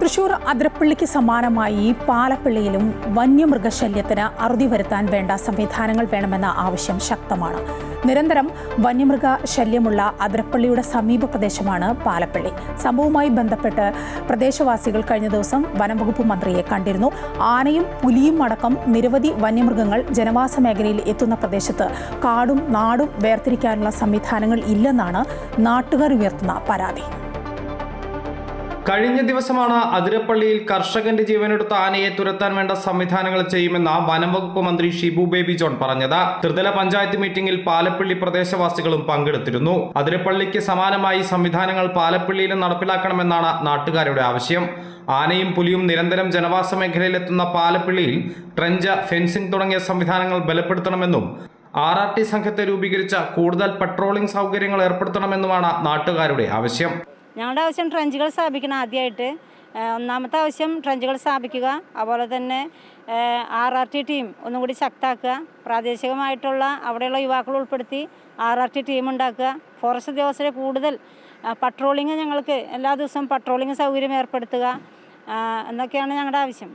തൃശൂർ അതിരപ്പള്ളിക്ക് സമാനമായി പാലപ്പള്ളിയിലും വന്യമൃഗശല്യത്തിന് അറുതി വരുത്താൻ വേണ്ട സംവിധാനങ്ങൾ വേണമെന്ന ആവശ്യം ശക്തമാണ്. നിരന്തരം വന്യമൃഗ ശല്യമുള്ള അതിരപ്പള്ളിയുടെ സമീപ പ്രദേശമാണ് പാലപ്പള്ളി. സംഭവവുമായി ബന്ധപ്പെട്ട് പ്രദേശവാസികൾ കഴിഞ്ഞ ദിവസം വനംവകുപ്പ് മന്ത്രിയെ കണ്ടിരുന്നു. ആനയും പുലിയും അടക്കം നിരവധി വന്യമൃഗങ്ങൾ ജനവാസ മേഖലയിൽ എത്തുന്ന പ്രദേശത്ത് കാടും നാടും വേർതിരിക്കാനുള്ള സംവിധാനങ്ങൾ ഇല്ലെന്നാണ് നാട്ടുകാർ ഉയർത്തുന്ന പരാതി. കഴിഞ്ഞ ദിവസമാണ് അതിരപ്പള്ളിയിൽ കർഷകന്റെ ജീവനെടുത്ത ആനയെ തുരത്താൻ വേണ്ട സംവിധാനങ്ങൾ ചെയ്യുമെന്ന് വനംവകുപ്പ് മന്ത്രി ഷിബു ബേബി ജോൺ പറഞ്ഞത്. ത്രിതല പഞ്ചായത്ത് മീറ്റിംഗിൽ പാലപ്പള്ളി പ്രദേശവാസികളും പങ്കെടുത്തിരുന്നു. അതിരപ്പള്ളിക്ക് സമാനമായി സംവിധാനങ്ങൾ പാലപ്പള്ളിയിലും നടപ്പിലാക്കണമെന്നാണ് നാട്ടുകാരുടെ ആവശ്യം. ആനയും പുലിയും നിരന്തരം ജനവാസ മേഖലയിലെത്തുന്ന പാലപ്പള്ളിയിൽ ട്രെഞ്ച്, ഫെൻസിംഗ് തുടങ്ങിയ സംവിധാനങ്ങൾ ബലപ്പെടുത്തണമെന്നും RRT സംഘത്തെ രൂപീകരിച്ച കൂടുതൽ പട്രോളിംഗ് സൗകര്യങ്ങൾ ഏർപ്പെടുത്തണമെന്നുമാണ് നാട്ടുകാരുടെ ആവശ്യം. ഞങ്ങളുടെ ആവശ്യം ട്രഞ്ചുകൾ സ്ഥാപിക്കണം. ആദ്യമായിട്ട് ഒന്നാമത്തെ ആവശ്യം ട്രഞ്ചുകൾ സ്ഥാപിക്കുക. അതുപോലെ തന്നെ RRT ടീം ഒന്നും കൂടി ശക്തമാക്കുക. പ്രാദേശികമായിട്ടുള്ള അവിടെയുള്ള യുവാക്കൾ ഉൾപ്പെടുത്തി RRT ടീം ഉണ്ടാക്കുക. ഫോറസ്റ്റ് ഉദ്യോഗസ്ഥരെ കൂടുതൽ പട്രോളിങ്, ഞങ്ങൾക്ക് എല്ലാ ദിവസവും പട്രോളിങ് സൗകര്യം ഏർപ്പെടുത്തുക എന്നൊക്കെയാണ് ഞങ്ങളുടെ ആവശ്യം.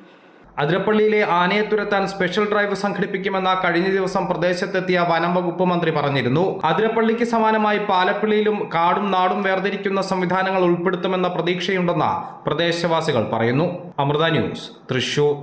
അതിരപ്പള്ളിയിലെ ആനയെ തുരത്താൻ സ്പെഷ്യൽ ഡ്രൈവ് സംഘടിപ്പിക്കുമെന്ന കഴിഞ്ഞ ദിവസം പ്രദേശത്തെത്തിയ വനം വകുപ്പ് മന്ത്രി പറഞ്ഞിരുന്നു. അതിരപ്പള്ളിക്ക് സമാനമായി പാലപ്പള്ളിയിലും കാടും നാടും വേർതിരിക്കുന്ന സംവിധാനങ്ങൾ ഉൾപ്പെടുത്തുമെന്ന പ്രതീക്ഷയുണ്ടെന്ന് പ്രദേശവാസികൾ പറയുന്നു. അമൃത ന്യൂസ്, തൃശൂർ.